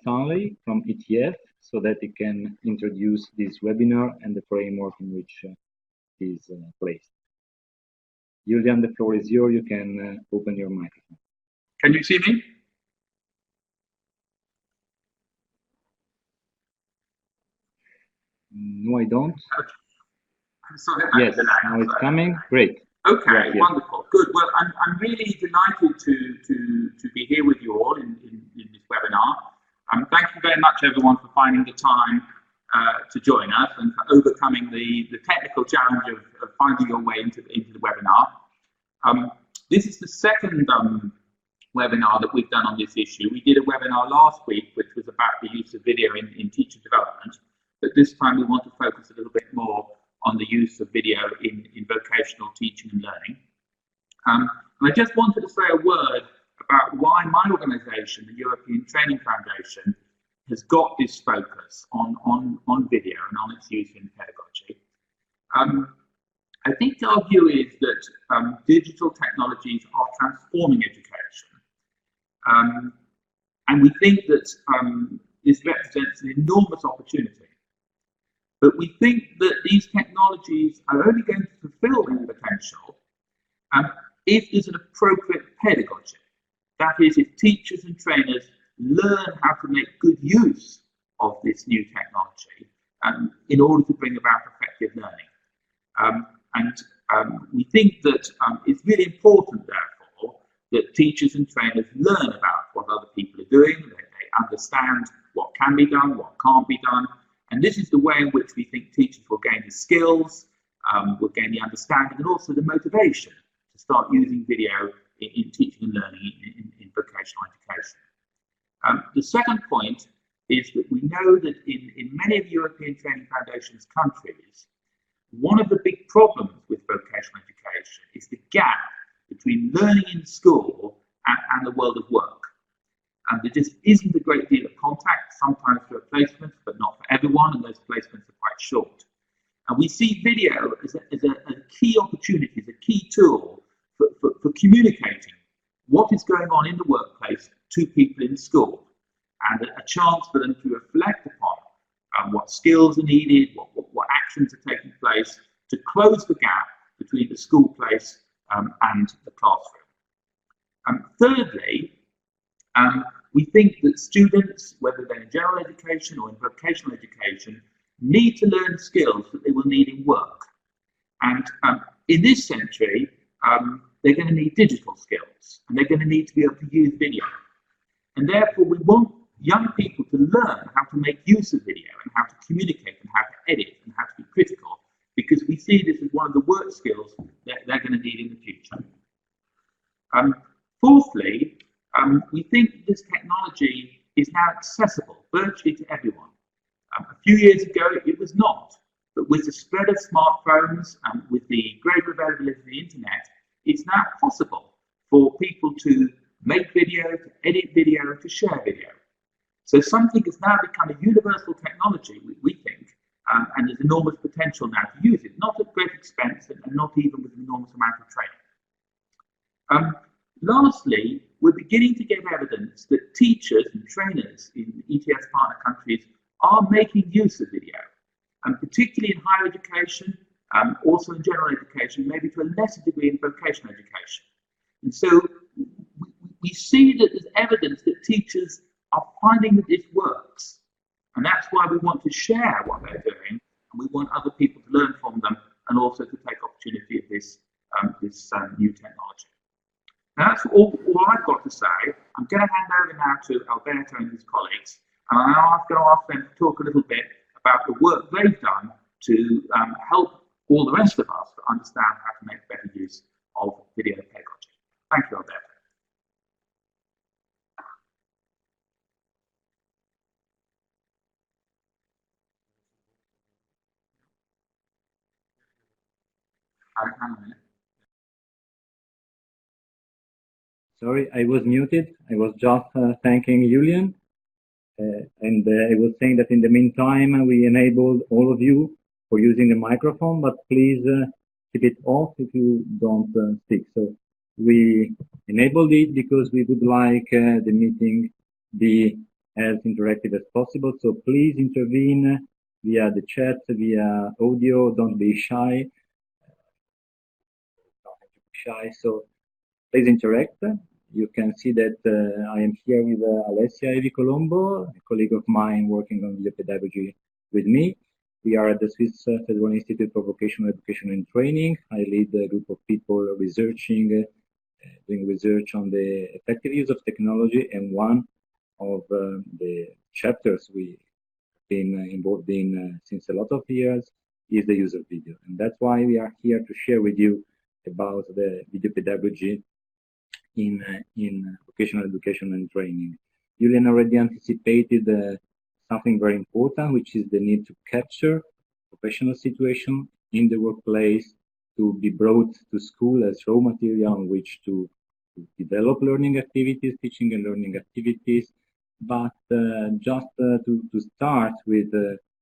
Stanley from ETF so that he can introduce this webinar and the framework in which it is placed. Julian, the floor is yours. You can open your microphone. Can you see me? No, I don't. Okay. Sorry, yes, now it's coming. Great. Okay, wonderful. Good. Well, I'm really delighted to be here with you all in this webinar. Thank you very much, everyone, for finding the time to join us and for overcoming the technical challenge of finding your way into the webinar. This is the second webinar that we've done on this issue. We did a webinar last week, which was about the use of video in teacher development, but this time we want to focus a little bit more on the use of video in vocational teaching and learning. And I just wanted to say a word about why my organisation, the European Training Foundation, has got this focus on video and on its use in pedagogy. I think our view is that digital technologies are transforming education. And we think that this represents an enormous opportunity. But we think that these technologies are only going to fulfill their potential if there's an appropriate pedagogy. That is, if teachers and trainers learn how to make good use of this new technology in order to bring about effective learning. We think that it's really important, therefore, that teachers and trainers learn about what other people are doing, that they understand what can be done, what can't be done. And this is the way in which we think teachers will gain the skills, will gain the understanding, and also the motivation to start using video in teaching and learning in vocational education. The second point is that we know that in many of the European Training Foundation's countries, one of the big problems with vocational education is the gap between learning in school and the world of work. And there just isn't a great deal of contact, sometimes through a placement, but not for everyone, and those placements are quite short. And we see video as a key opportunity, as a key tool for communicating what is going on in the workplace to people in school, and a chance for them to reflect upon what skills are needed, what actions are taking place, to close the gap between the school place and the classroom. Thirdly, we think that students, whether they're in general education or in vocational education, need to learn skills that they will need in work. And in this century, they're going to need digital skills, and they're going to need to be able to use video. And therefore, we want young people to learn how to make use of video and how to communicate and how to edit and how to be critical, because we see this as one of the work skills that they're going to need in the future. Fourthly, we think this technology is now accessible virtually to everyone. A few years ago, it was not. But with the spread of smartphones and with the greater availability of the internet, it's now possible for people to make video, to edit video, to share video. So something has now become a universal technology, we think, and there's enormous potential now to use it, not at great expense and not even with an enormous amount of training. Lastly, we're beginning to get evidence that teachers and trainers in ETS partner countries are making use of video, and particularly in higher education, also in general education, maybe to a lesser degree in vocational education. And so we see that there's evidence that teachers are finding that this works, and that's why we want to share what they're doing, and we want other people to learn from them and also to take opportunity of this new technology. Now that's all I've got to say. I'm going to hand over now to Alberto and his colleagues, and I'm going to ask them to talk a little bit about the work they've done to help all the rest of us to understand how to make better use of video pedagogy. Thank you, Alberto. Hang on a minute. Sorry, I was muted. I was just thanking Julian. And I was saying that in the meantime, we enabled all of you for using the microphone, but please keep it off if you don't speak. So we enabled it because we would like the meeting be as interactive as possible. So please intervene via the chat, via audio. Don't be shy. So please interact. You can see that I am here with Alessia Evi Colombo, a colleague of mine working on video pedagogy with me. We are at the Swiss Federal Institute for Vocational Education and Training. I lead a group of people researching, doing research on the effective use of technology, and one of the chapters we've been involved in since a lot of years is the use of video. And that's why we are here to share with you about the video pedagogy in vocational education and training. Julian already anticipated something very important, which is the need to capture professional situation in the workplace to be brought to school as raw material on which to develop learning activities, teaching and learning activities. But just to start with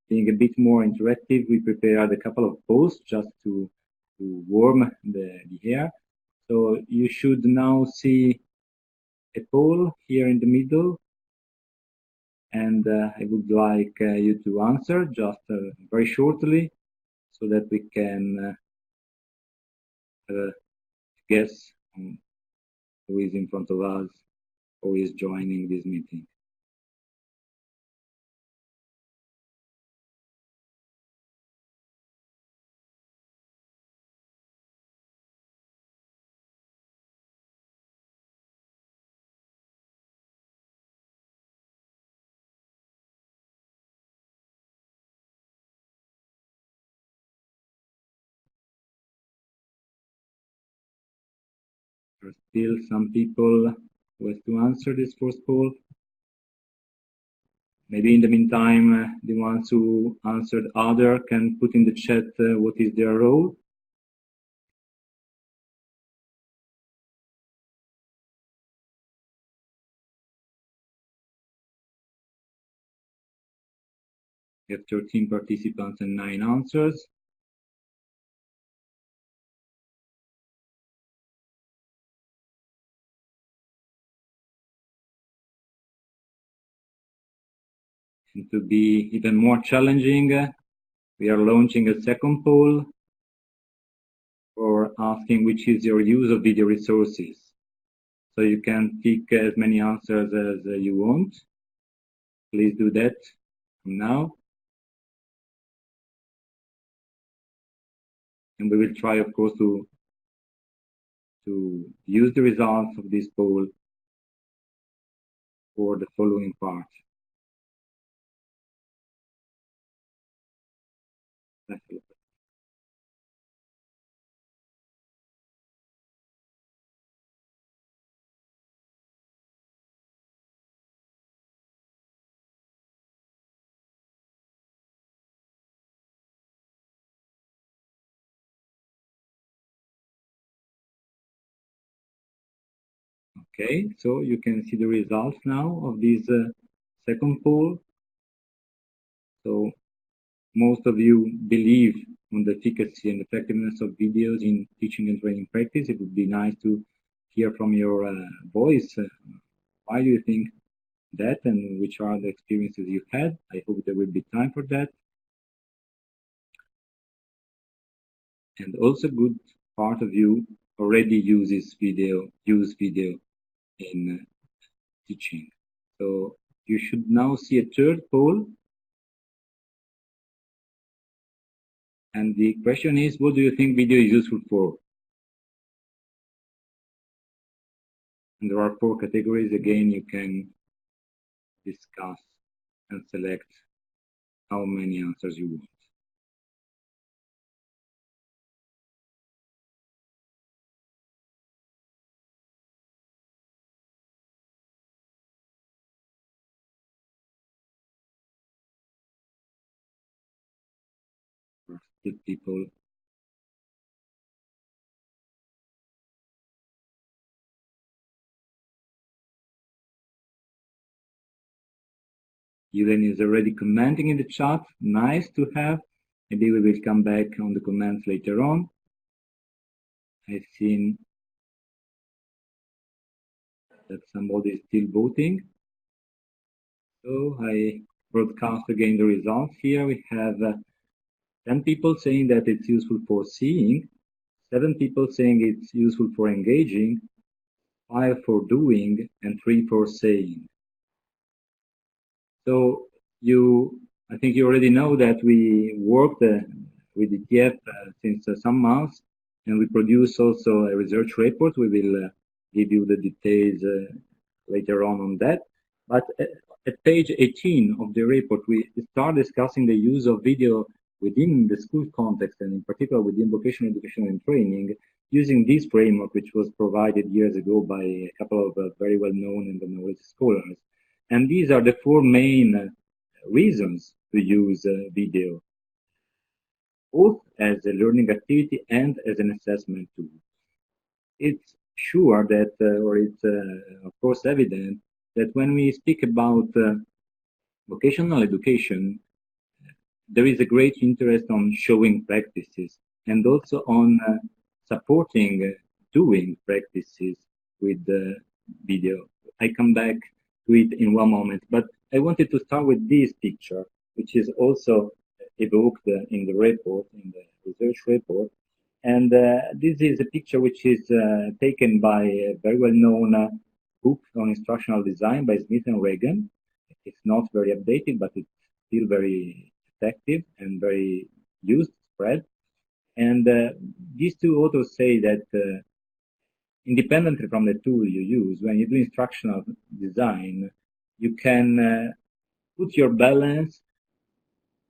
being a bit more interactive, we prepared a couple of polls just to warm the air. So you should now see a poll here in the middle, and I would like you to answer just very shortly so that we can guess who is in front of us, who is joining this meeting. There are still some people who have to answer this first poll. Maybe in the meantime, the ones who answered other can put in the chat what is their role. We have 13 participants and 9 answers. And to be even more challenging, we are launching a second poll for asking which is your use of video resources. So you can pick as many answers as you want. Please do that now. And we will try, of course, to use the results of this poll for the following part. Okay, so you can see the results now of this second poll. So most of you believe on the efficacy and effectiveness of videos in teaching and training practice. It would be nice to hear from your voice. Why do you think that, and which are the experiences you had? I hope there will be time for that. And also, good part of you already use video in teaching. So you should now see a third poll. And the question is, what do you think video is useful for? And there are 4 categories. Again, you can discuss and select how many answers you want. Good people. Julian is already commenting in the chat. Nice to have. Maybe we will come back on the comments later on. I've seen that somebody is still voting. So I broadcast again the results here. We have 10 people saying that it's useful for seeing, 7 people saying it's useful for engaging, 5 for doing, and 3 for saying. So I think you already know that we worked with ETF since some months, and we produce also a research report. We will give you the details later on that. But at page 18 of the report, we start discussing the use of video within the school context, and in particular within vocational education and training, using this framework, which was provided years ago by a couple of very well-known and acknowledged scholars. And these are the 4 main reasons to use video, both as a learning activity and as an assessment tool. It's sure that, or it's of course evident, that when we speak about vocational education, there is a great interest on showing practices and also on supporting doing practices with video. I come back to it in one moment, but I wanted to start with this picture, which is also evoked in the report, in the research report. And this is a picture which is taken by a very well-known book on instructional design by Smith and Regan. It's not very updated, but it's still very effective and very used, spread. And these two authors say that independently from the tool you use, when you do instructional design, you can put your balance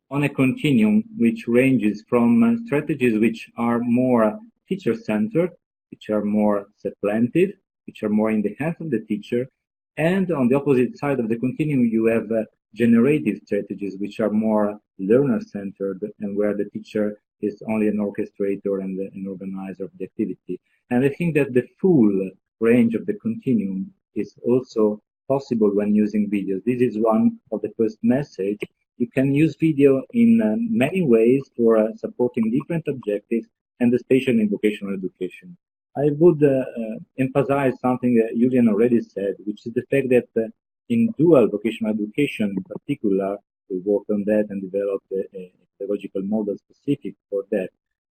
on a continuum which ranges from strategies which are more teacher-centered, which are more supplantive, which are more in the hands of the teacher, and on the opposite side of the continuum, you have generative strategies which are more learner-centered and where the teacher is only an orchestrator and an organizer of the activity. And I think that the full range of the continuum is also possible when using videos. This is one of the first message. You can use video in many ways for supporting different objectives, and especially in vocational education. I would emphasize something that Julian already said, which is the fact that in dual vocational education in particular, we worked on that and developed a pedagogical model specific for that.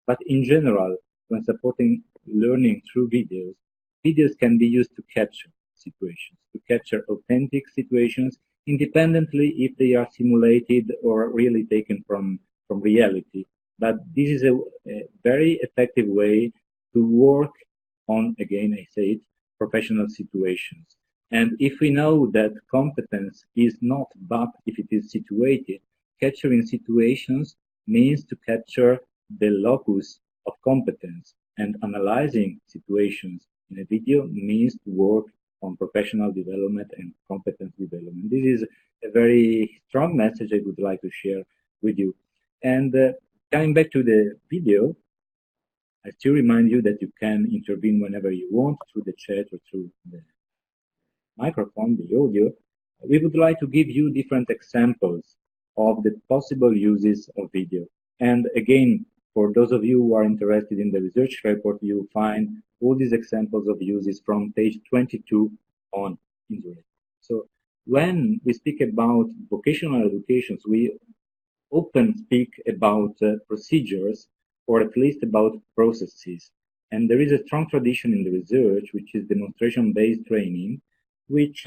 But in general, when supporting learning through videos, videos can be used to capture situations, to capture authentic situations, independently if they are simulated or really taken from reality. But this is a very effective way to work on, again, I say it, professional situations. And if we know that competence is not but if it is situated, capturing situations means to capture the locus of competence, and analyzing situations in a video means to work on professional development and competence development. This is a very strong message I would like to share with you. And coming back to the video, I still remind you that you can intervene whenever you want through the chat or through the microphone, the audio. We would like to give you different examples of the possible uses of video. And again, for those of you who are interested in the research report, you will find all these examples of uses from page 22 on in the report. So when we speak about vocational educations, we often speak about procedures, or at least about processes. And there is a strong tradition in the research, which is demonstration-based training, which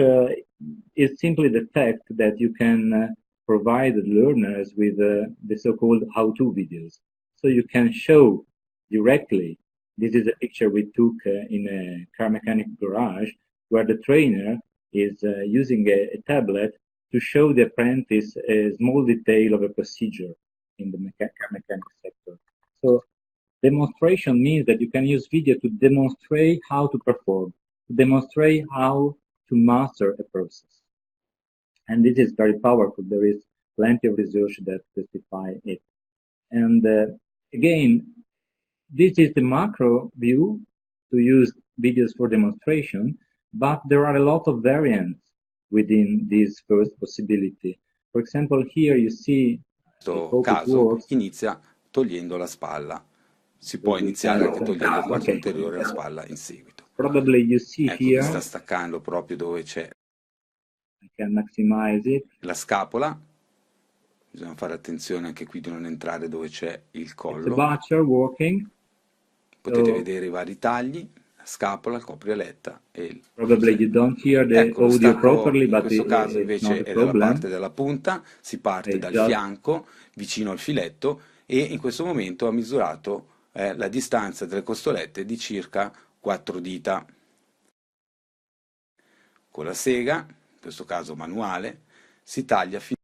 is simply the fact that you can provide learners with the so-called how-to videos. So you can show directly. This is a picture we took in a car mechanic garage, where the trainer is using a tablet to show the apprentice a small detail of a procedure in the car mechanic sector. So demonstration means that you can use video to demonstrate how to perform, to demonstrate how to master a process. And this is very powerful. There is plenty of research that testify it. And again, this is the macro view to use videos for demonstration, but there are a lot of variants within this first possibility. For example, here you see In questo caso inizia togliendo la spalla. Si può iniziare anche togliendo qualche ulteriore la spalla in seguito. Probably you see ecco here. Che sta staccando proprio dove c'è. I can maximize it. La scapola, bisogna fare attenzione anche qui di non entrare dove c'è il It's a collo. butcher working. Potete So vedere i vari tagli, la scapola, il coprialetta e il probably you don't hear the Ecco, lo audio stacco properly, in but questo caso it's not invece a è dalla problem. parte della punta, si parte I dal just fianco vicino al filetto e in questo momento ha misurato la distanza delle costolette di circa 4 dita. Con la sega, in questo caso manuale, si taglia fino.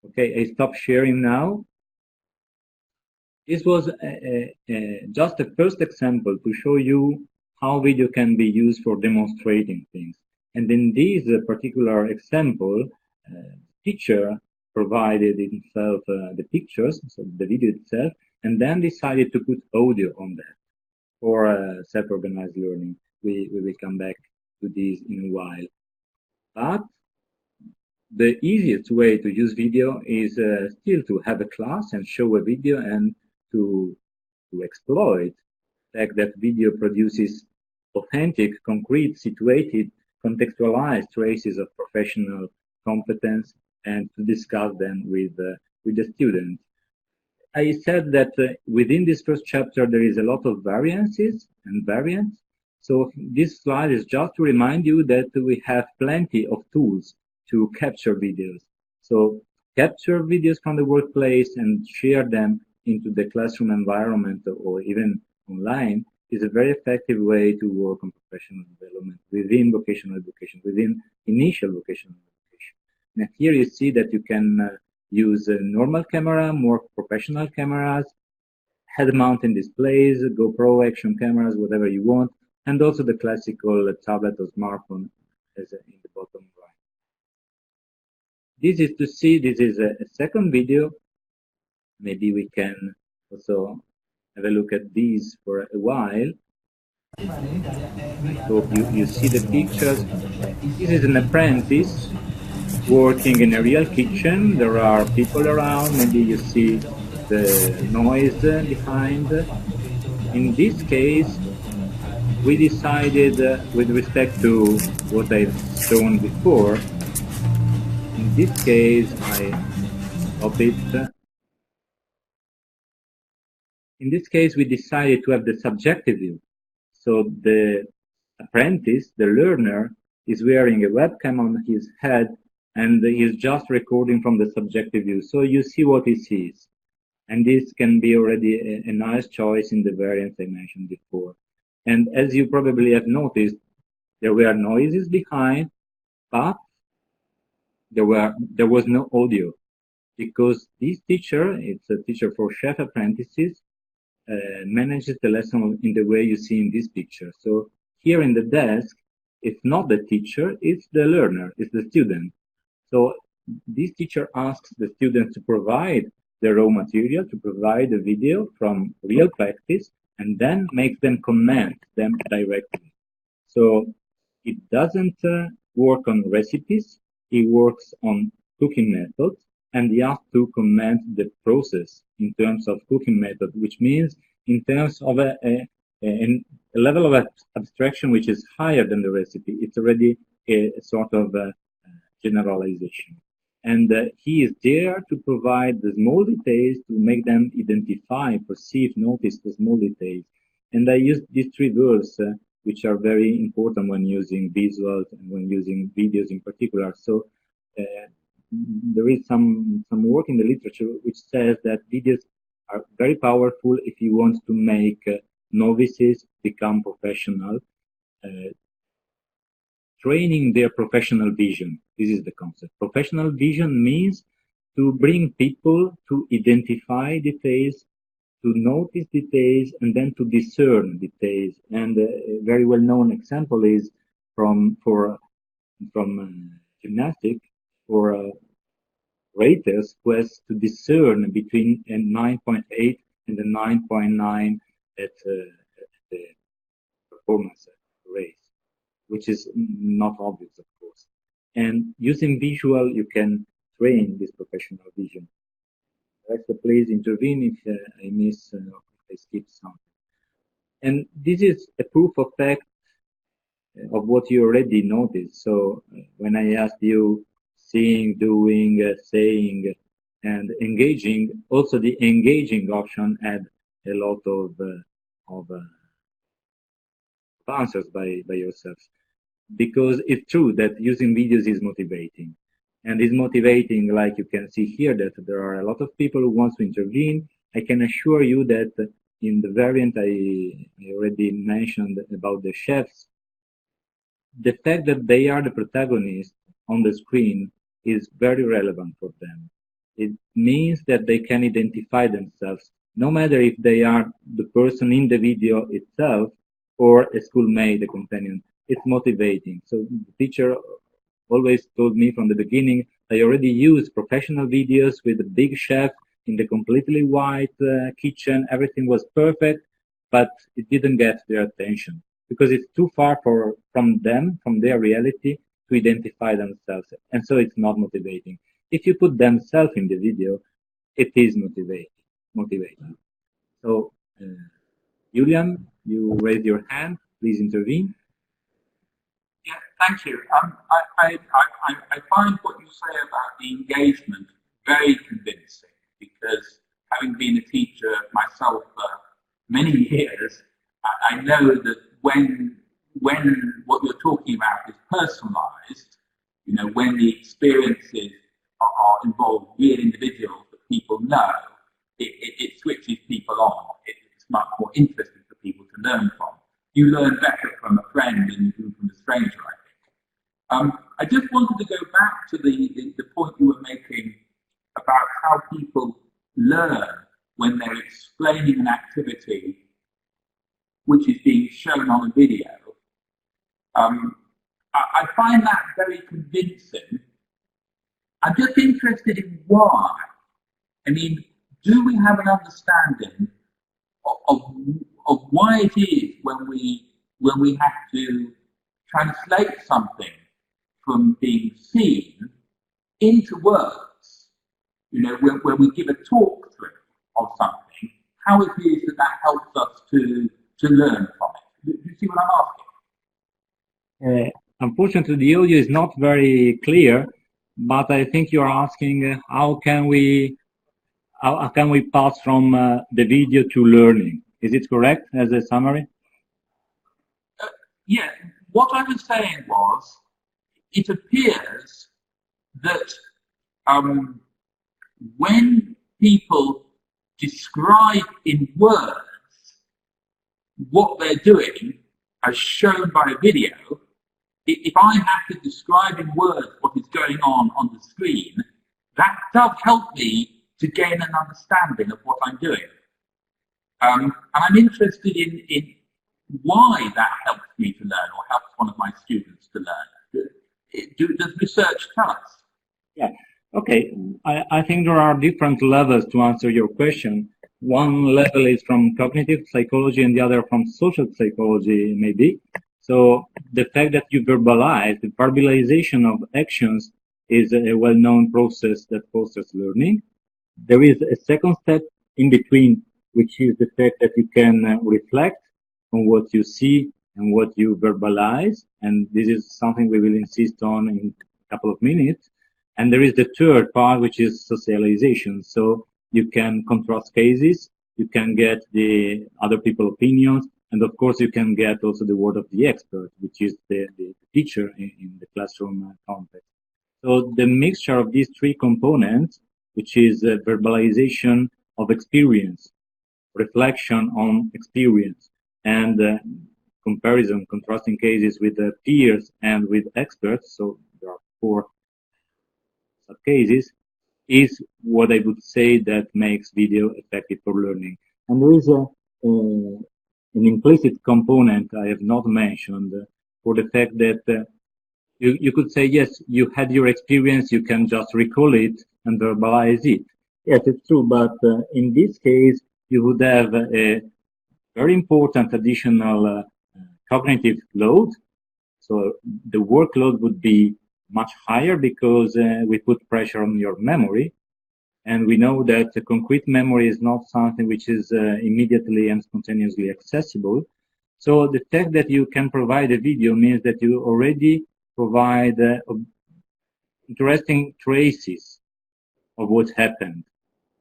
Okay, I stop sharing now. This was just a first example to show you how video can be used for demonstrating things. And in this particular example, teacher provided himself the pictures, so the video itself, and then decided to put audio on that for self-organized learning. We will come back to this in a while. But the easiest way to use video is still to have a class and show a video and to exploit the fact that video produces authentic, concrete, situated, contextualized traces of professional competence and to discuss them with the students. I said that within this first chapter there is a lot of variances and variants. So this slide is just to remind you that we have plenty of tools to capture videos. So capture videos from the workplace and share them into the classroom environment or even online is a very effective way to work on professional development within vocational education, within initial vocational education. And here you see that you can use a normal camera, more professional cameras, head-mounted displays, GoPro action cameras, whatever you want, and also the classical tablet or smartphone as in the bottom right. This is to see, this is a second video. Maybe we can also have a look at these for a while. I hope you see the pictures. This is an apprentice working in a real kitchen. There are people around. Maybe you see the noise behind. In this case, we decided, with respect to what I've shown before, in this case, I stop it. In this case, we decided to have the subjective view. So the apprentice, the learner, is wearing a webcam on his head and is just recording from the subjective view. So you see what he sees. And this can be already a nice choice in the variants I mentioned before. And as you probably have noticed, there were noises behind, but there was no audio because this teacher, it's a teacher for chef apprentices, manages the lesson in the way you see in this picture. So here in the desk, it's not the teacher, it's the learner, it's the student. So this teacher asks the students to provide the raw material, to provide the video from real practice, and then makes them comment them directly. So it doesn't work on recipes, it works on cooking methods, and he has to comment the process in terms of cooking method, which means in terms of a level of abstraction which is higher than the recipe. It's already a sort of generalization. And he is there to provide the small details to make them identify, perceive, notice the small details. And I use these three words, which are very important when using visuals and when using videos in particular. So there is some work in the literature which says that videos are very powerful if you want to make novices become professional, training their professional vision. This is the concept. Professional vision means to bring people to identify details, to notice details, and then to discern details. And a very well-known example is from gymnastics for raters who has to discern between a 9.8 and a 9.9 at the performance race, which is not obvious, of course. And using visual, you can train this professional vision. Alexa, please intervene if I miss, if I skip something. And this is a proof of fact of what you already noticed. So when I asked you seeing, doing, saying, and engaging, also the engaging option had a lot of answers by yourself. Because it's true that using videos is motivating. And it's motivating, like you can see here, that there are a lot of people who want to intervene. I can assure you that in the variant I already mentioned about the chefs, the fact that they are the protagonist on the screen is very relevant for them. It means that they can identify themselves, no matter if they are the person in the video itself or a schoolmate, a companion. It's motivating. So the teacher always told me from the beginning, I already used professional videos with a big chef in the completely white kitchen. Everything was perfect, but it didn't get their attention because it's too far from them, from their reality, to identify themselves. And so it's not motivating. If you put themselves in the video, it is motivating. So, Julian, you raised your hand. Please intervene. Yeah, thank you. I find what you say about the engagement very convincing because having been a teacher myself for many years, I know that when what you're talking about is personalised, you know, when the experiences are involved real individuals that people know, it switches people on. It's much more interesting for people to learn from. You learn better from a friend than you do from a stranger, I think. I just wanted to go back to the point you were making about how people learn when they're explaining an activity which is being shown on a video. I find that very convincing. I'm just interested in why. I mean, do we have an understanding of why it is when we have to translate something from being seen into words, you know, when we give a talk through of something, how it is that helps us to learn from it. Do you see what I'm asking? Unfortunately, the audio is not very clear, but I think you're asking how can we pass from the video to learning? Is it correct as a summary? Yeah, what I was saying was, it appears that when people describe in words what they're doing as shown by a video, if I have to describe in words what is going on the screen, that does help me to gain an understanding of what I'm doing. And I'm interested in why that helps me to learn or helps one of my students to learn. Does research tell us? Yeah. Okay. I think there are different levels to answer your question. One level is from cognitive psychology and the other from social psychology, maybe. So the fact that you verbalize, the verbalization of actions is a well-known process that fosters learning. There is a second step in between, which is the fact that you can reflect on what you see and what you verbalize. And this is something we will insist on in a couple of minutes. And there is the third part, which is socialization. So you can contrast cases, you can get the other people's opinions, and of course you can get also the word of the expert, which is the teacher in the classroom context. So the mixture of these three components, which is verbalization of experience, reflection on experience, and comparison, contrasting cases with peers and with experts, so there are four cases, is what I would say that makes video effective for learning. And there is an implicit component I have not mentioned for the fact that you could say, yes, you had your experience, you can just recall it and verbalize it. Yes, it's true, but in this case, you would have a very important additional cognitive load. So the workload would be much higher because we put pressure on your memory. And we know that concrete memory is not something which is immediately and spontaneously accessible. So the fact that you can provide a video means that you already provide interesting traces of what happened.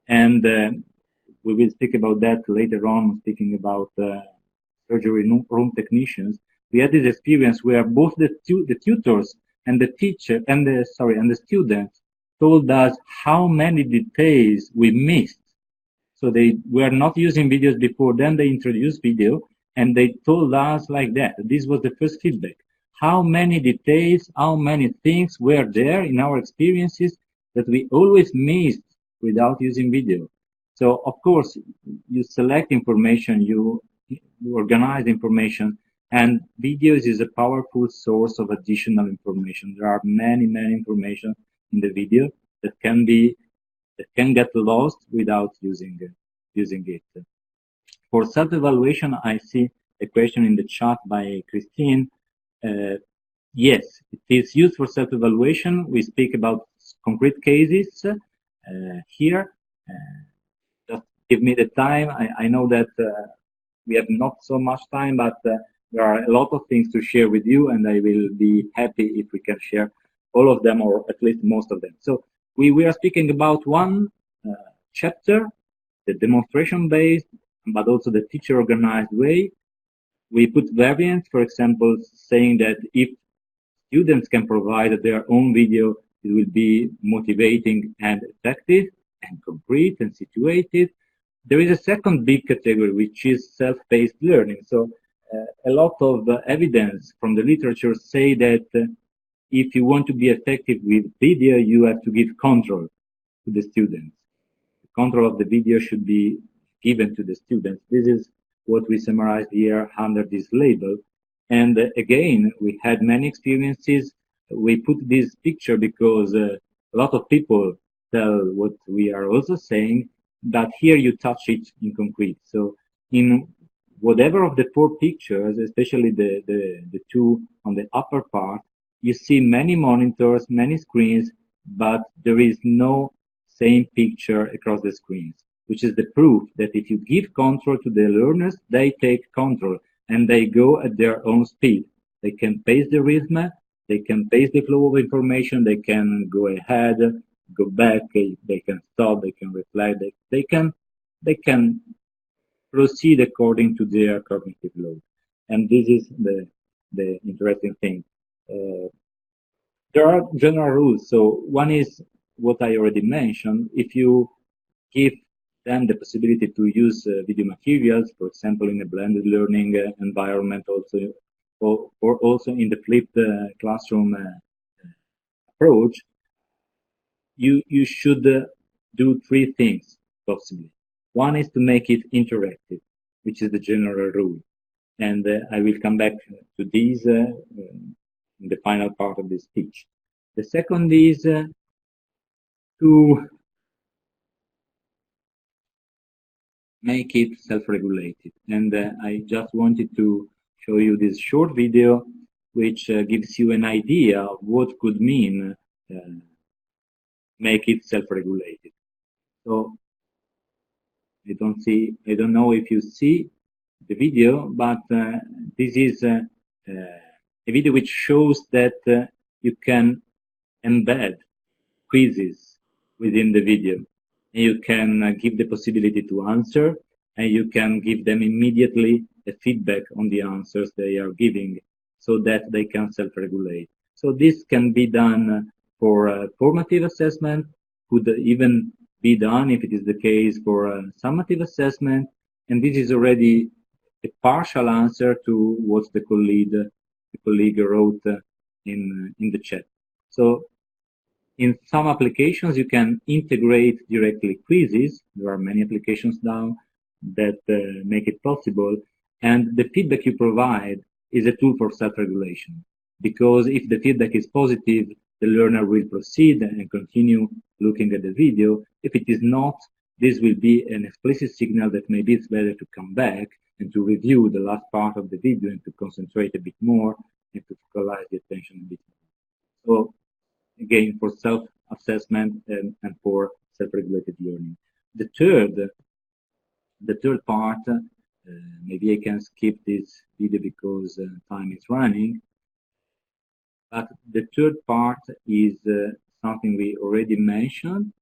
And we will speak about that later on, speaking about surgery room technicians. We had this experience where both the tutors and the teacher and the students told us how many details we missed. So they were not using videos before, then they introduced video, and they told us like that. This was the first feedback. How many details, how many things were there in our experiences that we always missed without using video. So of course, you select information, you organize information, and videos is a powerful source of additional information. There are many information in the video that can get lost without using it. For self-evaluation, I see a question in the chat by Christine. Yes, it is used for self-evaluation. We speak about concrete cases here. Just give me the time. I know that we have not so much time, but there are a lot of things to share with you, and I will be happy if we can share all of them, or at least most of them. So we are speaking about one chapter, the demonstration-based, but also the teacher-organized way. We put variants, for example, saying that if students can provide their own video, it will be motivating and effective and concrete and situated. There is a second big category, which is self-paced learning. So a lot of evidence from the literature say that if you want to be effective with video, you have to give control to the students. The control of the video should be given to the students. This is what we summarized here under this label. And again, we had many experiences. We put this picture because a lot of people tell what we are also saying, but here you touch it in concrete. So in whatever of the four pictures, especially the two on the upper part, you see many monitors, many screens, but there is no same picture across the screens, which is the proof that if you give control to the learners, they take control and they go at their own speed. They can pace the rhythm, they can pace the flow of information, they can go ahead, go back, they can stop, they can reflect, they can proceed according to their cognitive load. And this is the interesting thing. There are general rules. So one is what I already mentioned. If you give them the possibility to use video materials, for example, in a blended learning environment, also, or also in the flipped classroom approach, you should do three things possibly. One is to make it interactive, which is the general rule. And I will come back to these in the final part of this speech. The second is to make it self-regulated. And I just wanted to show you this short video, which gives you an idea of what could mean make it self-regulated. So I don't know if you see the video, but this is a video which shows that you can embed quizzes within the video. You can give the possibility to answer, and you can give them immediately a feedback on the answers they are giving so that they can self-regulate. So this can be done for formative assessment, could even be done if it is the case for summative assessment, and this is already a partial answer to what the colleague wrote in the chat. So in some applications, you can integrate directly quizzes. There are many applications now that make it possible. And the feedback you provide is a tool for self-regulation. Because if the feedback is positive, the learner will proceed and continue looking at the video. If it is not, this will be an explicit signal that maybe it's better to come back and to review the last part of the video and to concentrate a bit more and to focalize the attention a bit more. So again, for self-assessment and for self-regulated learning. The third part Maybe I can skip this video because time is running. But the third part is something we already mentioned.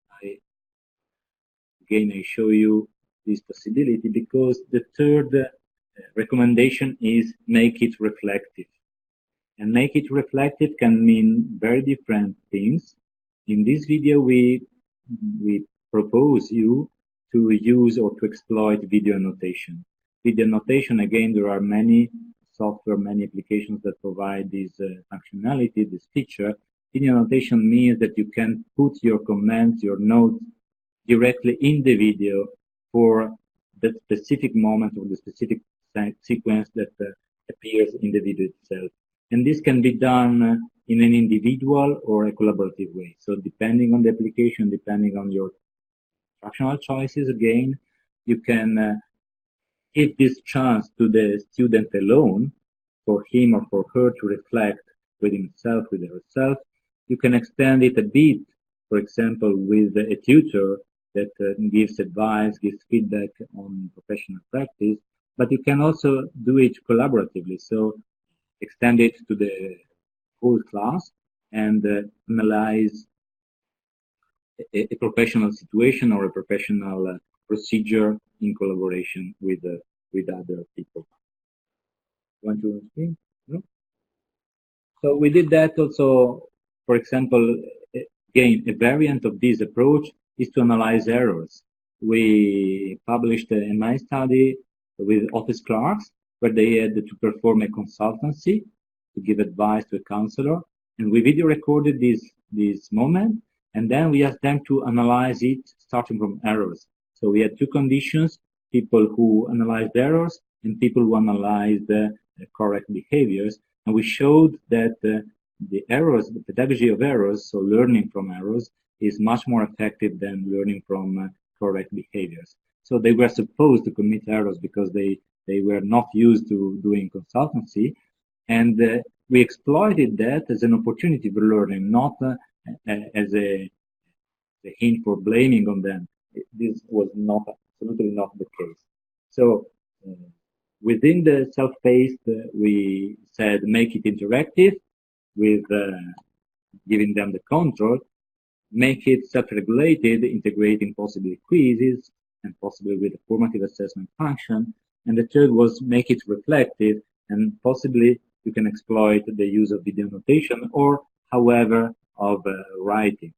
Again, I show you this possibility because the third recommendation is make it reflective. And make it reflective can mean very different things. In this video, we propose you to use or to exploit video annotation. Video annotation, again, there are many software, many applications that provide this functionality, this feature. Video annotation means that you can put your comments, your notes directly in the video for the specific moment or the specific sequence that appears in the video itself. And this can be done in an individual or a collaborative way. So depending on the application, depending on your instructional choices, again, you can give this chance to the student alone, for him or for her to reflect with himself, with herself. You can extend it a bit, for example, with a tutor that gives advice, gives feedback on professional practice, but you can also do it collaboratively. So extend it to the whole class and analyze a professional situation or a professional procedure in collaboration with other people. Want to speak? No? So we did that also, for example, again, a variant of this approach is to analyze errors. We published a MI study with office clerks where they had to perform a consultancy to give advice to a counselor. And we video recorded this moment, and then we asked them to analyze it starting from errors. So we had two conditions, people who analyzed errors and people who analyzed correct behaviors. And we showed that the errors, the pedagogy of errors, so learning from errors, is much more effective than learning from correct behaviors. So they were supposed to commit errors because they were not used to doing consultancy. And we exploited that as an opportunity for learning, not as a hint for blaming on them. This was not absolutely not the case. So within the self-paced, we said make it interactive with giving them the control, make it self-regulated, integrating possibly quizzes and possibly with a formative assessment function. And the third was make it reflective, and possibly you can exploit the use of video notation or, however, of writing.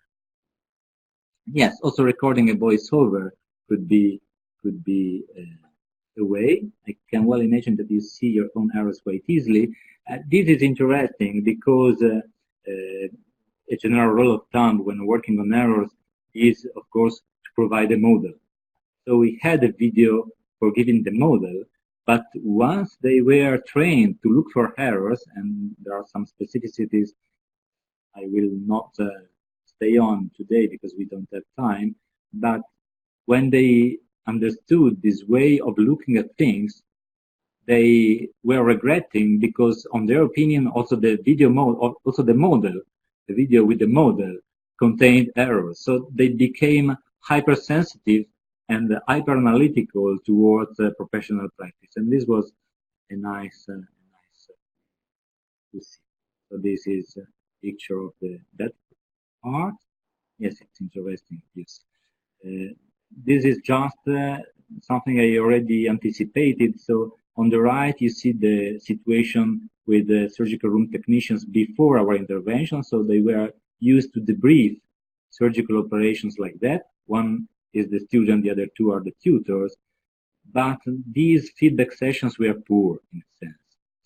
Yes, also recording a voiceover could be a way. I can well imagine that you see your own errors quite easily. This is interesting because a general rule of thumb when working on errors is, of course, to provide a model. So we had a video for giving the model, but once they were trained to look for errors, and there are some specificities I will not stay on today because we don't have time, but when they understood this way of looking at things, they were regretting because, on their opinion, also the video with the model contained errors. So they became hypersensitive and hyper-analytical towards professional practice. And this was a nice to see. So this is a picture of that part. Yes, it's interesting. Yes. This is just something I already anticipated. So on the right, you see the situation with the surgical room technicians before our intervention. So they were used to debrief surgical operations like that. One is the student, the other two are the tutors. But these feedback sessions were poor in a sense.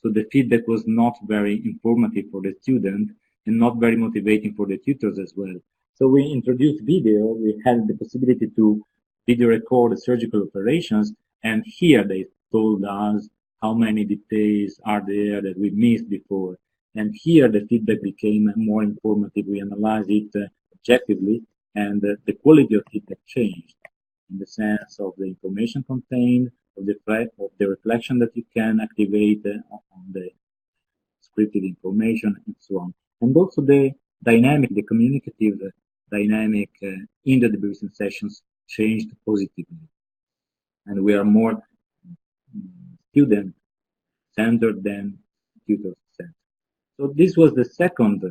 So the feedback was not very informative for the student and not very motivating for the tutors as well. So we introduced video. We had the possibility to video record the surgical operations, and here they told us how many details are there that we missed before. And here the feedback became more informative. We analyzed it objectively, and the quality of feedback changed in the sense of the information contained, of the reflection that you can activate on the scripted information, and so on. And also the dynamic, the communicative dynamic in the debriefing sessions changed positively. And we are more student-centered than tutor-centered. So this was the second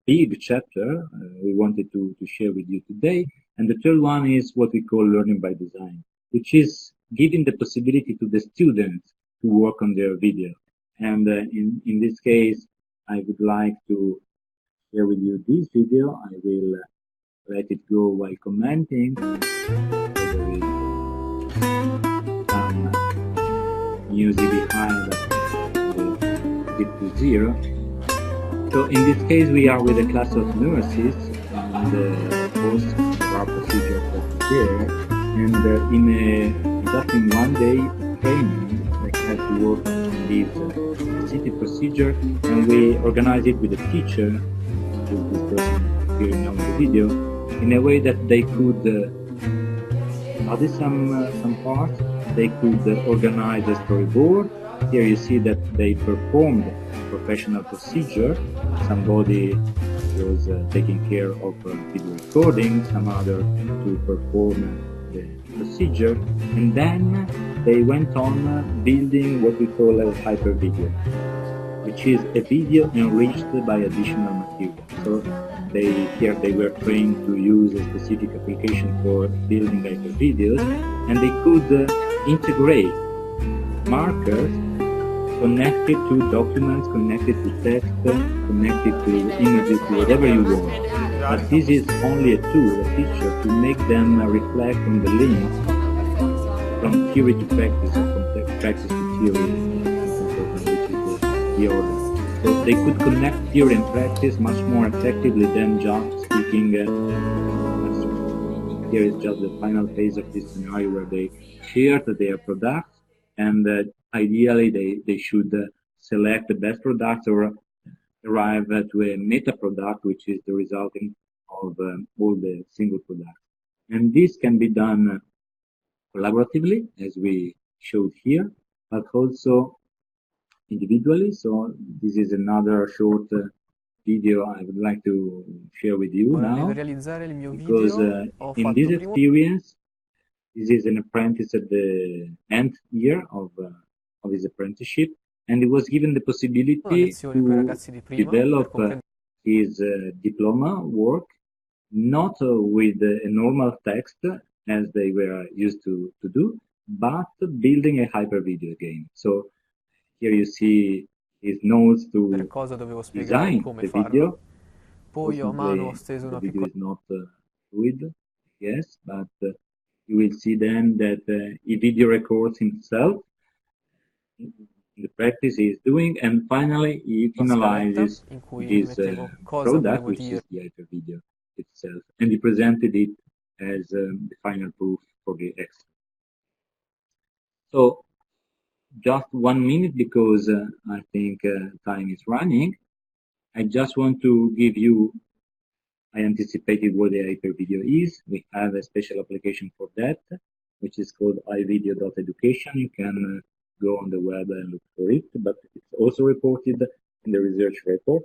big chapter we wanted to share with you today. And the third one is what we call learning by design, which is giving the possibility to the students to work on their video. And in this case, I would like to share with you this video. I will let it go while commenting. There is some music behind that it to zero. So in this case, we are with a class of nurses, and of course there are procedures that there, and just in one day training, they had to work on this specific procedure, and we organize it with the teacher, with this person here now in the video, in a way that they could study some parts. They could organize a storyboard. Here you see that they performed professional procedure. Somebody was taking care of video recording, some other to perform the procedure, and then they went on building what we call a hyper video, which is a video enriched by additional material. So here they were trained to use a specific application for building hyper videos, and they could integrate markers connected to documents, connected to text, connected to images, to whatever you want. But this is only a tool, a feature, to make them reflect on the link from theory to practice, or from practice to theory, which is the order. So they could connect theory and practice much more effectively than just speaking. Here is just the final phase of this scenario where they shared their products, and ideally they should select the best products or arrive to a meta product, which is the resulting of all the single products. And this can be done collaboratively, as we showed here, but also individually. So this is another short video I would like to share with you now, because in this experience, this is an apprentice at the end year of his apprenticeship, and he was given the possibility to develop his diploma work, not with a normal text as they were used to do, but building a hyper video game. So here you see his notes to design the video. The video is not fluid, yes, but you will see then that he video records himself in the practice he is doing, and finally he finalizes this product, which is the hyper video itself, and he presented it as the final proof for the extra. So just 1 minute, because I think time is running. I just want to give you, I anticipated what the hyper video is. We have a special application for that, which is called ivideo.education. You can go on the web and look for it, but it's also reported in the research report.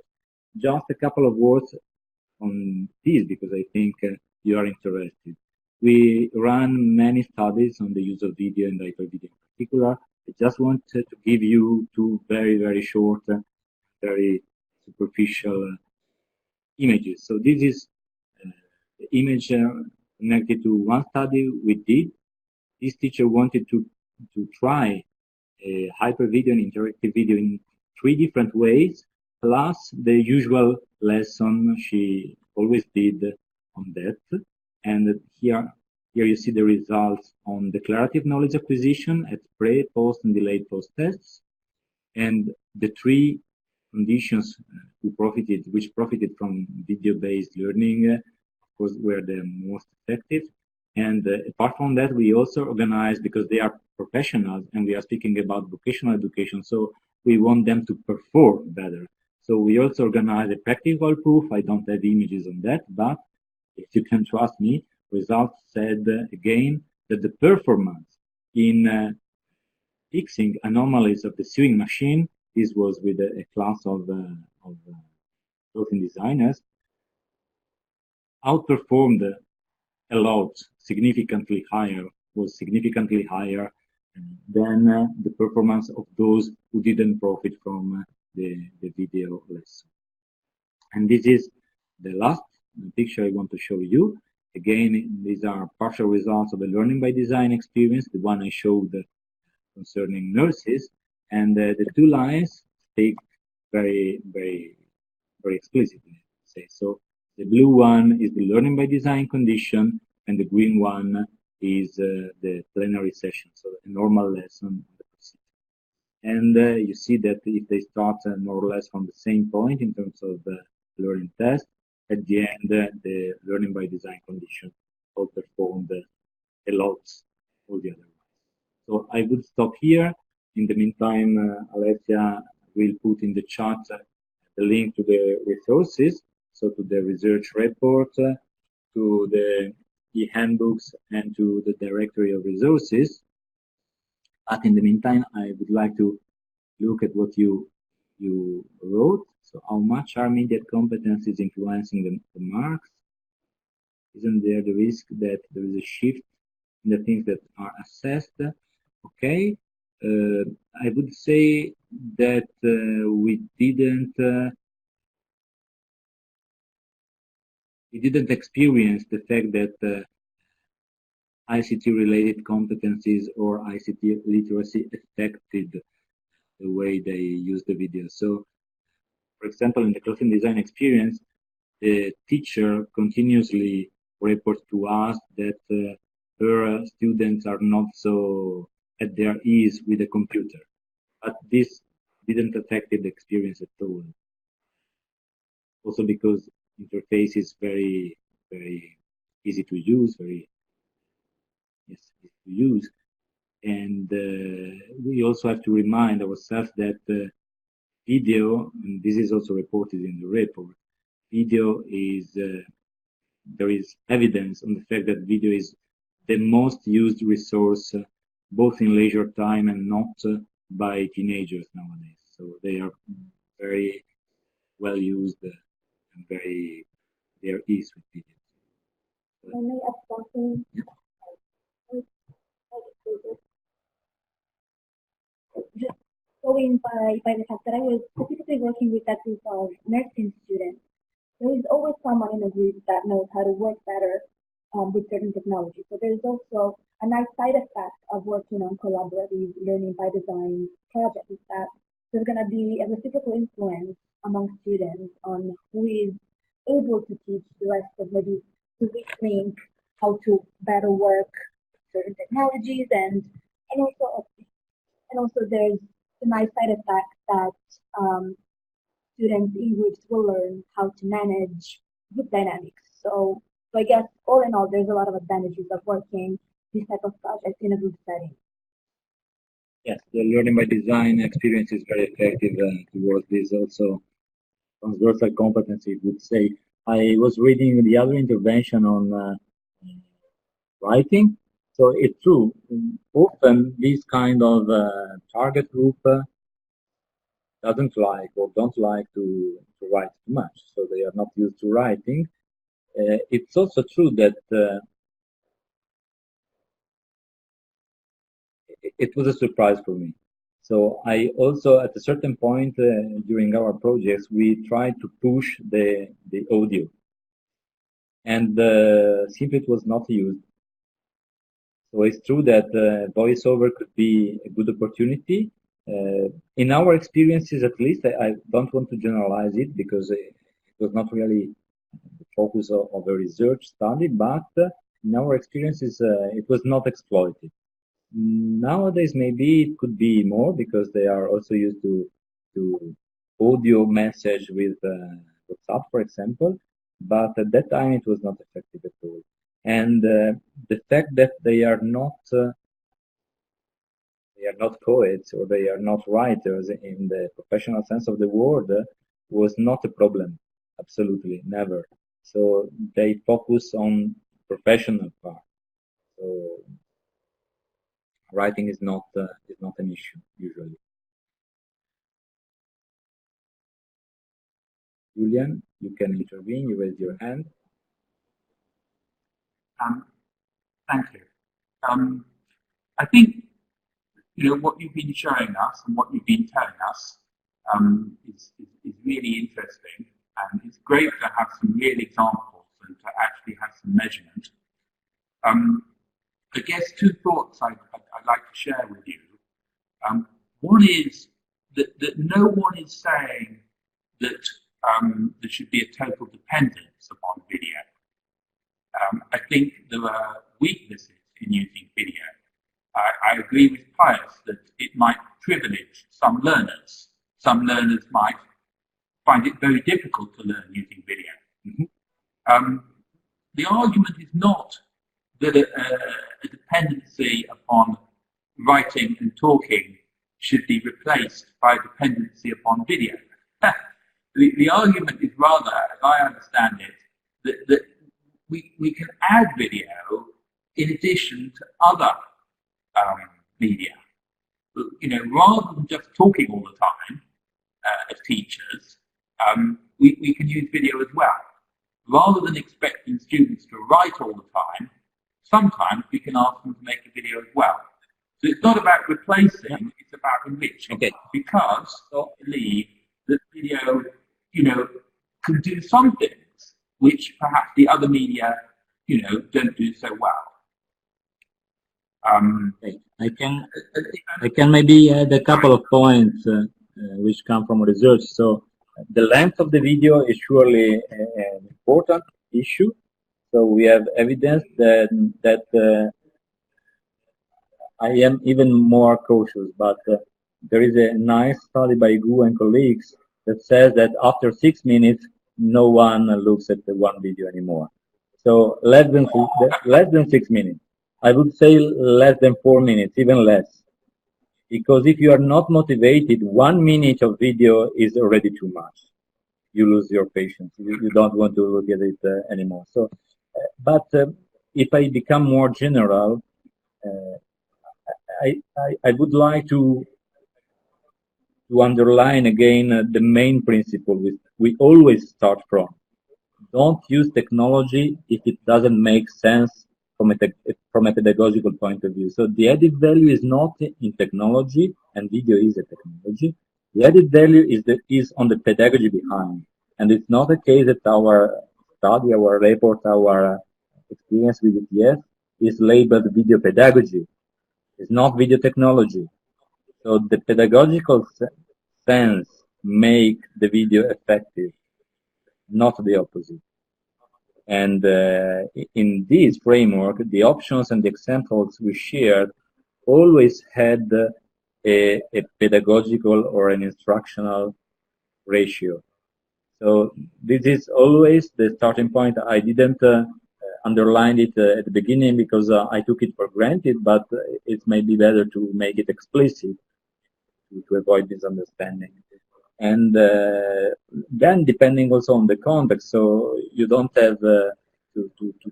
Just a couple of words on this, because I think you are interested. We run many studies on the use of video and hyper video in particular. I just want to give you two very, very short, very superficial images. So this is the image connected to one study we did. This teacher wanted to try a hyper video and interactive video in 3 different ways, plus the usual lesson she always did on that. And here you see the results on declarative knowledge acquisition at pre, post, and delayed post tests. And the 3 conditions which profited from video-based learning, of course, were the most effective. And apart from that, we also organize, because they are professionals and we are speaking about vocational education, so we want them to perform better. So we also organize a practical proof. I don't have images on that, but if you can trust me, results said again that the performance in fixing anomalies of the sewing machine, this was with a class of clothing designers, outperformed a lot, was significantly higher than the performance of those who didn't profit from the video lesson. And this is the last picture I want to show you. Again, these are partial results of the learning by design experience, the one I showed concerning nurses, and the two lines speak very explicitly. Say so. The blue one is the learning by design condition, and the green one is the plenary session, so a normal lesson. And you see that if they start more or less from the same point in terms of learning test, at the end the learning by design condition outperformed a lot all the other ones. So I would stop here. In the meantime, Alessia will put in the chat the link to the resources, so to the research report, to the e-handbooks, and to the directory of resources. But in the meantime, I would like to look at what you wrote. So how much are media competencies influencing the marks? Isn't there the risk that there is a shift in the things that are assessed? Okay. I would say that we didn't experience the fact that ICT-related competencies or ICT literacy affected the way they use the video. So, for example, in the classroom design experience, the teacher continuously reports to us that her students are not so at their ease with the computer. But this didn't affect the experience at all. Also because interface is very easy to use, easy to use. And we also have to remind ourselves that video, and this is also reported in the report, video is, there is evidence on the fact that video is the most used resource, both in leisure time and not by teenagers nowadays. So they are very well used and they are easy with video. I may add something. Just going by the fact that I was specifically working with that group of nursing students, there is always someone in a group that knows how to work better with certain technology. So there's also a nice side effect of working on collaborative learning by design projects is that there's going to be a reciprocal influence among students on who is able to teach the rest of maybe to rethink how to better work certain technologies and also there's the nice side effect that students in groups will learn how to manage group dynamics. So I guess all in all, there's a lot of advantages of working this type of project in a group setting. Yes, the learning by design experience is very effective towards this also transversal competency, would say. I was reading the other intervention on writing. So it's true, often this kind of target group doesn't like or don't like to write too much, so they are not used to writing. It's also true that it was a surprise for me. So I also, at a certain point during our projects, we tried to push the audio, and simply it was not used. So it's true that voiceover could be a good opportunity. In our experiences, at least, I don't want to generalize it because it was not really the focus of a research study, but in our experiences, it was not exploited. Nowadays, maybe it could be more because they are also used to audio message with WhatsApp, for example. But at that time, it was not effective at all. And the fact that they are not poets or they are not writers in the professional sense of the word was not a problem. Absolutely, never. So they focus on professional part. So writing is not an issue usually. Julian, you can intervene. You raise your hand. Thank you. I think you know, what you've been showing us and what you've been telling us is really interesting, and it's great to have some real examples and to actually have some measurement. I guess two thoughts I'd like to share with you. One is that no one is saying that there should be a total dependence upon video. I think there are weaknesses in using video. I agree with Pius that it might privilege some learners. Some learners might find it very difficult to learn using video. Mm-hmm. The argument is not that a dependency upon writing and talking should be replaced by a dependency upon video. The argument is rather, as I understand it, that we can add video in addition to other media. You know, rather than just talking all the time as teachers, we can use video as well. Rather than expecting students to write all the time, sometimes we can ask them to make a video as well. So it's not about replacing, it's about enriching. Okay. Because I believe that video, you know, can do some things which perhaps the other media, you know, don't do so well. I can maybe add a couple of points which come from research. So the length of the video is surely an important issue. So we have evidence that I am even more cautious, but there is a nice study by Gu and colleagues that says that after 6 minutes, no one looks at the one video anymore. So less than 6 minutes. I would say less than 4 minutes, even less. Because if you are not motivated, 1 minute of video is already too much. You lose your patience. You don't want to look at it anymore. So, but if I become more general, I would like to underline again the main principle we always start from. Don't use technology if it doesn't make sense from a pedagogical point of view. So the added value is not in technology, and video is a technology. The added value is on the pedagogy behind. And it's not the case that our study, our report, our experience with ETS is labeled video pedagogy. It's not video technology. So the pedagogical sense make the video effective, not the opposite. And in this framework, the options and the examples we shared always had a pedagogical or an instructional ratio. So this is always the starting point. I didn't underline it at the beginning because I took it for granted, but it may be better to make it explicit to avoid misunderstanding. And then depending also on the context, so you don't have to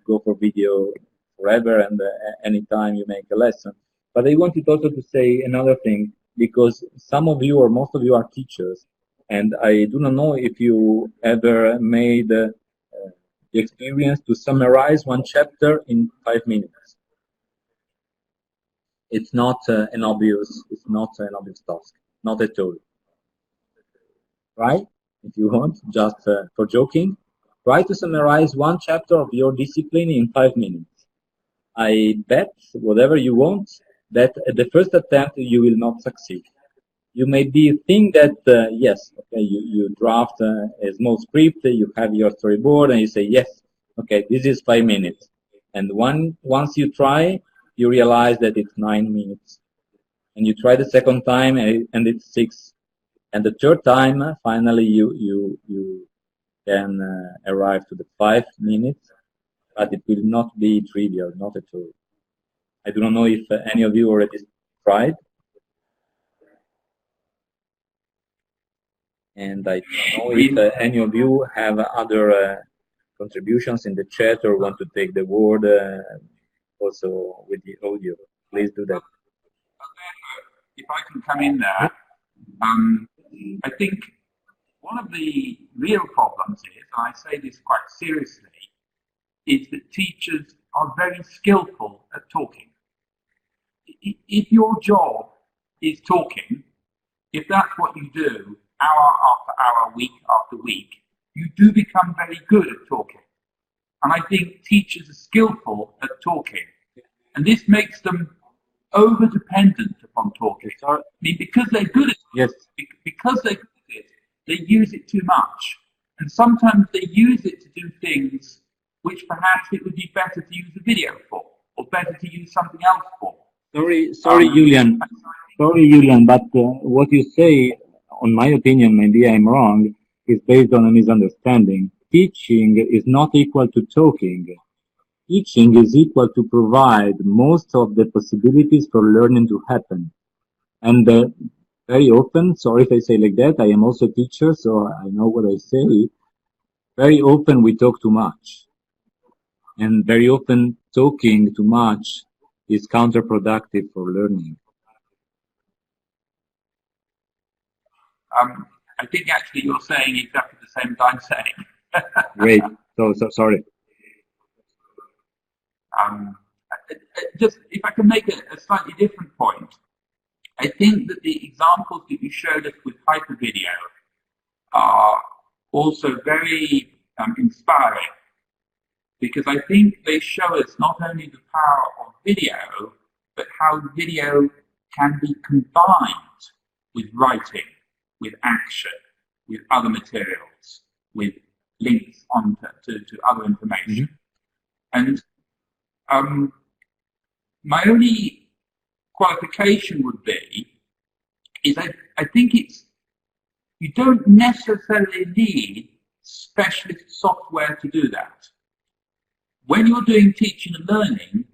go for video forever and anytime you make a lesson. But I wanted also to say another thing, because some of you or most of you are teachers, and I do not know if you ever made the experience to summarize one chapter in 5 minutes. It's not an obvious task, not at all. Right? If you want, just for joking, try to summarize one chapter of your discipline in 5 minutes. I bet whatever you want that at the first attempt you will not succeed. You may think that yes, okay, you draft a small script, you have your storyboard, and you say yes, okay, this is 5 minutes. And once you try, you realize that it's 9 minutes, and you try the second time, and it's 6. And the third time, finally, you can arrive to the 5 minutes, but it will not be trivial, not at all. I do not know if any of you already tried. And I don't know if any of you have other contributions in the chat or want to take the word also with the audio. Please do that. If I can come in there, I think one of the real problems is, and I say this quite seriously, is that teachers are very skillful at talking. If your job is talking, if that's what you do hour after hour, week after week, you do become very good at talking. And I think teachers are skillful at talking. And this makes them over-dependent upon talking. I mean, because they're good at it, because they're good at it, they use it too much. And sometimes they use it to do things which perhaps it would be better to use a video for, or better to use something else for. Sorry, Julian. Sorry, Julian, but what you say, on my opinion, maybe I'm wrong, is based on a misunderstanding. Teaching is not equal to talking. Teaching is equal to provide most of the possibilities for learning to happen. And very often, sorry if I say like that, I am also a teacher, so I know what I say. Very often we talk too much. And very often talking too much is counterproductive for learning. I think actually you're saying exactly the same as I'm saying. Great. So sorry. Just if I can make a slightly different point, I think that the examples that you showed us with hypervideo are also very inspiring, because I think they show us not only the power of video, but how video can be combined with writing, with action, with other materials, with links on to other information. And my only qualification would be is I think you don't necessarily need specialist software to do that. When you're doing teaching and learning,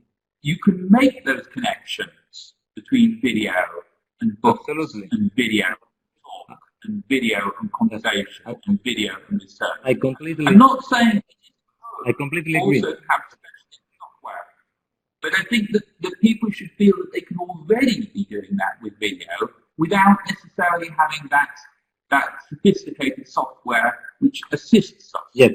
you can make those connections between video and books, and video and talk, and video and conversation, and video and research. I'm not saying I completely agree. Also have specialist software, but I think that people should feel that they can already be doing that with video without necessarily having that sophisticated software which assists us. Yes,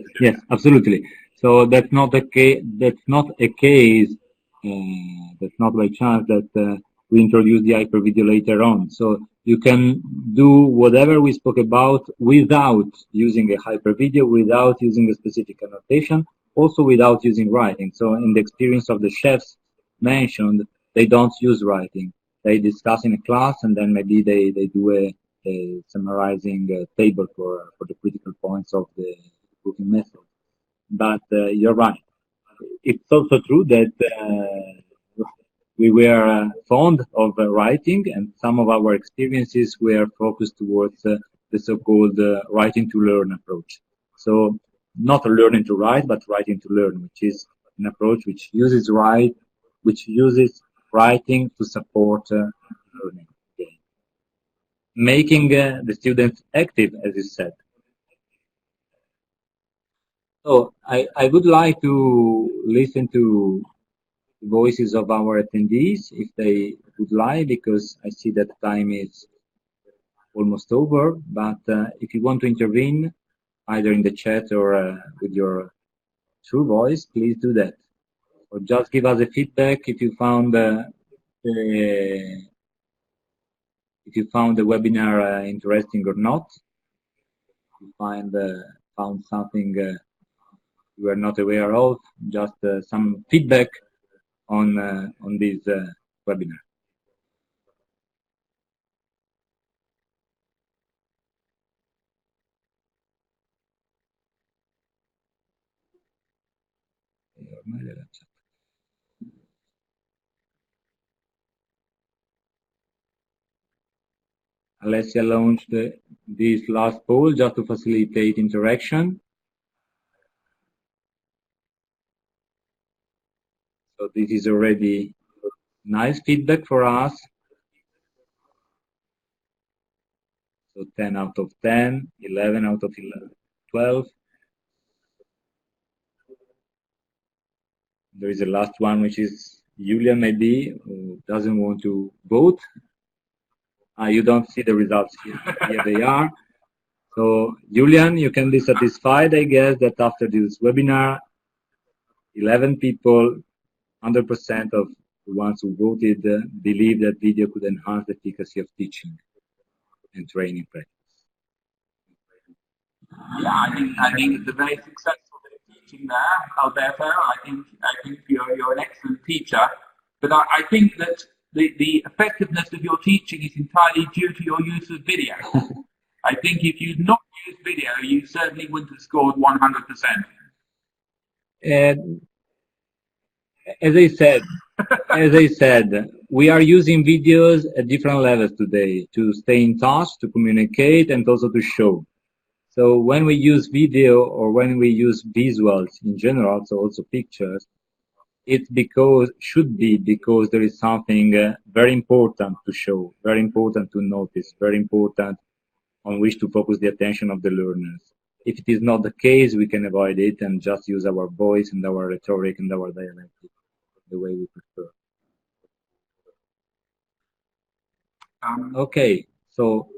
absolutely. So that's not a case. That's not a case. That's not by chance that we introduce the hypervideo later on. So you can do whatever we spoke about without using a hypervideo, without using a specific annotation, also without using writing. So in the experience of the chefs mentioned, they don't use writing. They discuss in a class, and then maybe they do a summarizing table for the critical points of the cooking method. But you're right. It's also true that we were fond of writing, and some of our experiences were focused towards the so-called writing to learn approach. So not learning to write, but writing to learn, which is an approach which uses writing to support learning, making the students active, as you said. So I would like to listen to the voices of our attendees, if they would like, because I see that time is almost over. But if you want to intervene, either in the chat or with your true voice, please do that. Or just give us a feedback if you found the webinar interesting or not. If you found something you are not aware of, just some feedback on this webinar. Alessia launched this last poll just to facilitate interaction. So this is already nice feedback for us. So 10 out of 10, 11 out of 12. There is a last one, which is Julia, maybe, who doesn't want to vote. You don't see the results here. Here they are. So, Julian, you can be satisfied, I guess, that after this webinar, 11 people, 100% of the ones who voted believe that video could enhance the efficacy of teaching and training practice. Yeah, I think it's a very successful bit of teaching there, Alberto. I think you're an excellent teacher, but I think that the effectiveness of your teaching is entirely due to your use of video. I think if you'd not used video, you certainly wouldn't have scored 100%. As I said, we are using videos at different levels today to stay in touch, to communicate, and also to show. So when we use video or when we use visuals in general, so also pictures, it's should be because there is something very important to show, very important to notice, very important on which to focus the attention of the learners. If it is not the case, we can avoid it and just use our voice and our rhetoric and our dialectic the way we prefer. Okay, so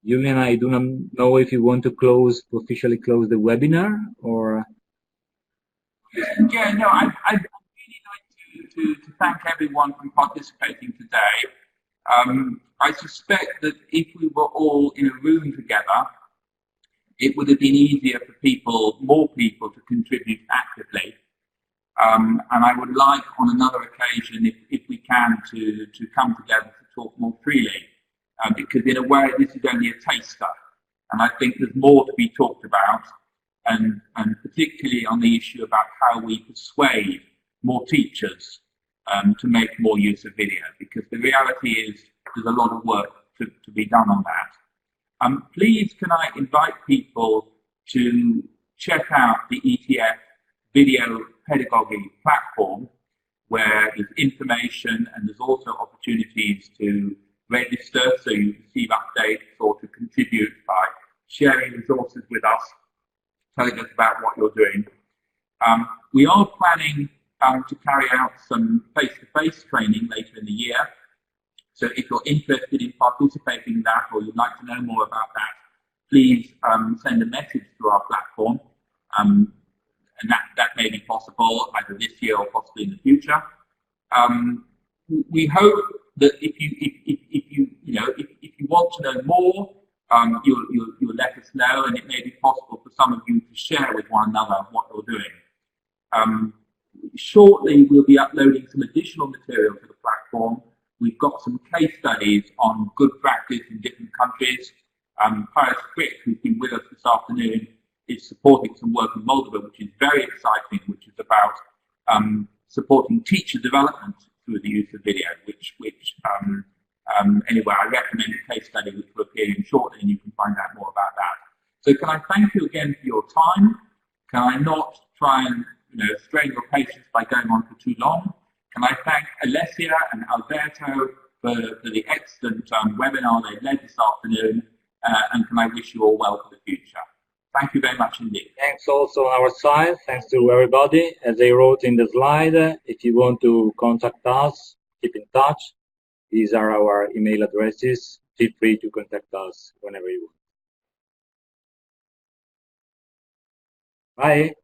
Julian, I do not know if you want to officially close the webinar, or... Yeah, no, I'd really like to thank everyone for participating today. I suspect that if we were all in a room together, it would have been easier for more people to contribute actively. And I would like on another occasion, if we can, to come together to talk more freely, because in a way this is only a taster, and I think there's more to be talked about, and particularly on the issue about how we persuade more teachers to make more use of video, because the reality is there's a lot of work to be done on that. Please can I invite people to check out the ETF video pedagogy platform, where there's information and there's also opportunities to register so you receive updates or to contribute by sharing resources with us, telling us about what you're doing. We are planning to carry out some face-to-face training later in the year. So if you're interested in participating in that or you'd like to know more about that, please send a message through our platform. And that may be possible either this year or possibly in the future. We hope that if you want to know more, you'll let us know, and it may be possible for some of you to share with one another what you're doing. Shortly, we'll be uploading some additional material to the platform. We've got some case studies on good practice in different countries. Paris Quick, who's been with us this afternoon, is supporting some work in Moldova, which is very exciting, which is about supporting teacher development through the use of video, anyway, I recommend a case study which will appear in shortly, and you can find out more about that. So can I thank you again for your time? Can I not try and strain your patience by going on for too long? Can I thank Alessia and Alberto for the excellent webinar they led this afternoon, and can I wish you all well for the future? Thank you very much indeed. Thanks also on our side. Thanks to everybody. As I wrote in the slide, if you want to contact us, keep in touch. These are our email addresses. Feel free to contact us whenever you want. Bye.